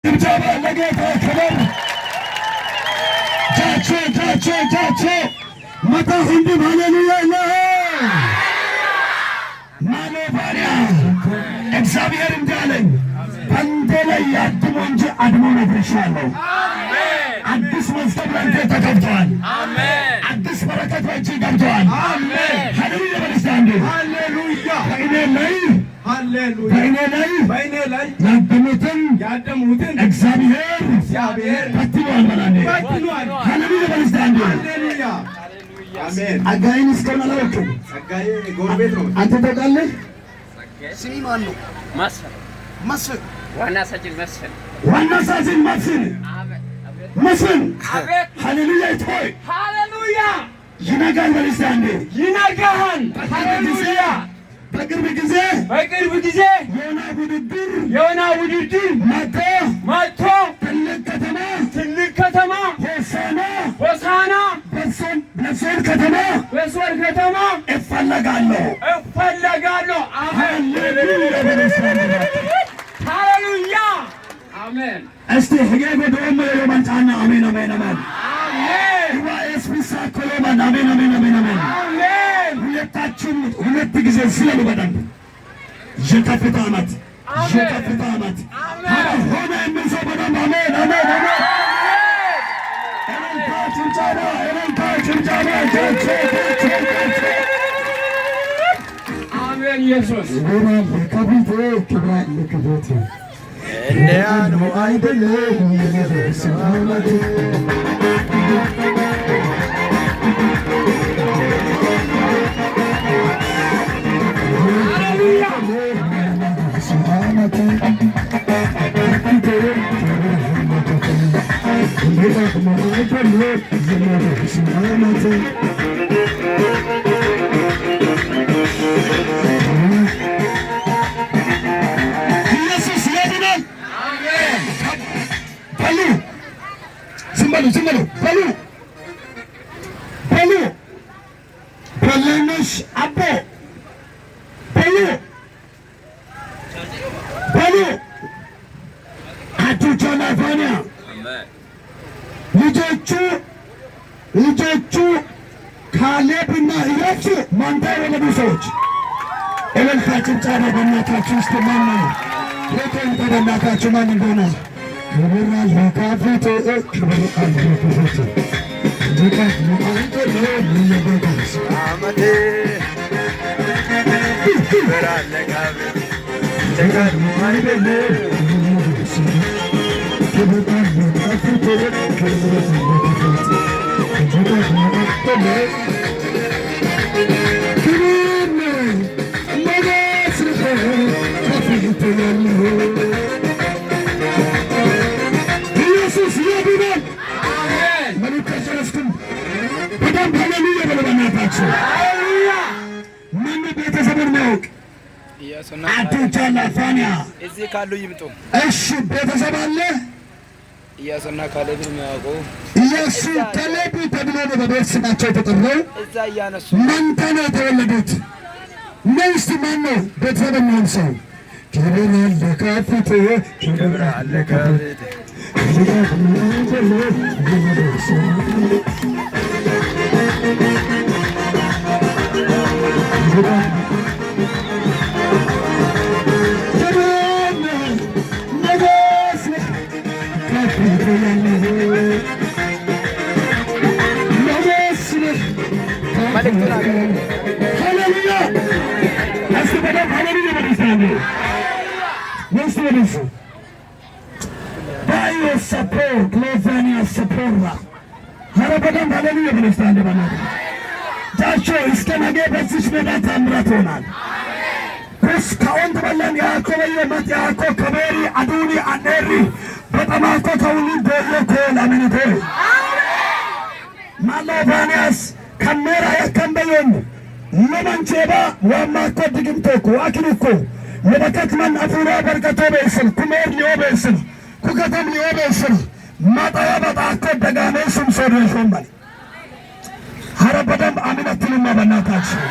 ጭብጨባ ለጌታ ክብር። ጃቼ መታ ሁንዱም ሃሌሉያ ነው። ማኖባሪያ እግዚአብሔር እንዳለኝ በአንተ ላይ ያድሞ እንጂ አድሞ ነግሬሻለሁ። አዲስ መዝገብ ላንተ ተከፍቷል። አዲስ በረከት በእጅ ገብቷል። ሃሌሉያ በልስታንዱ ሃሌሉያ በእኔ ላይ ያደሙትን እግዚአብሔር በትኗል። በላንዴ ሃሌሉያ በልስታንዱ አሜን። አጋይን እስከሆነ አላወቅም። አጋይ ጎረቤት ነው። አንተ ታውቃለህ? ስሚ ማን ነው? መስፍን ዋና ሳጅን መስፍን ሃሌሉያ ይቶይ ሃሌሉያ ይነጋል። በልስታንዱ ይነጋል። ሃሌሉያ በቅርብ ጊዜ የሆነ ውድድር መጥቶ ትልቅ ከተማ ሆሳና በሶር ከተማ እፈለጋለሁ። ሃሌሉያ አሜን። እስቲ ህጌ ጎዶም የማንጫና አሜን አሜን አሜን አሜን ዋኤስፒሳ ኮሎማን አሜን አሜን አሜን አሜን ሁለታችን ሁለት ጊዜ ስለሉ በደንብ የከፍታ ዓመት ሆነ የምንሰው በደንብ አሜን አሜን አሜን ጭብጨባ አሜን። ኢየሱስ ክብራት እንደያኑ አይደለም የነደስማማት በለነሽ አቦ በሉ አቱቻና ፋኒያ ልጆቹ ካሌብና ኢያሱ ማንታ የወለዱ ሰዎች እልልታ ጭብጨባ በእናታችሁ ውስጥ ማን ነው? ፎቶን በእናታችሁ ማን እንደሆነ ክብር አለ ካፊት ክብር አለ ካፊት ድቃት ሙአንተ ነው ለበጋስ አመቴ ክብር አለ ካፊት ድቃት ሙአንተ ነው ክብር አለ ካፊት ክብር አለ ካፊት ድቃት ሙአንተ ነው ኢየሱስ ያድናል። አሜን። መልካም በጣም ሃሌሉያ በለናታችሁ ሃሌሉያ ማን ቤተሰቡን የሚያውቅ አቱቻና ፋኒያ እዚህ ካሉ ይምጡ። እሺ ቤተሰብ አለ። ኢያሱና ካሌብ የሚያውቁ ኢያሱ ካሌብ ተብሎ ነው በቤተሰባቸው የተጠራው። እዛ እያነሱ ማንተ ነው የተወለዱት? ነውስ ማን ነው ቤተሰብ የሚሆን ሰው? ክብር አለ ካፊት ክብር አለ ካፊት Baio support, Clovania supporta. Harabadam hallelujah በለስታንደ ባናት ዳቾ እስከ ነገ በዚህ ሜዳ ታምራት ሆናል። እስካሁን ተበላን ያዕቆብ የመጣ ያዕቆብ ከቤሪ አዱኒ አኔሪ በጠማኮ ከውሊድ በየኮ ላሚኒቴ ማላባኒያስ ከሜራ ያከምበየን ለማንቼባ ዋማኮ ድግምቶኮ አክኒኮ ለበከት ማን አፉራ በርከቶ በእስል ኩሜር ሊዮ በእስል ኩከተም ሊዮ በእስል ማጣያ በጣኮ ደጋሜ ስም ሶዶ ይሾማል። ሀረ በደንብ አሚነትንማ በናታችሁ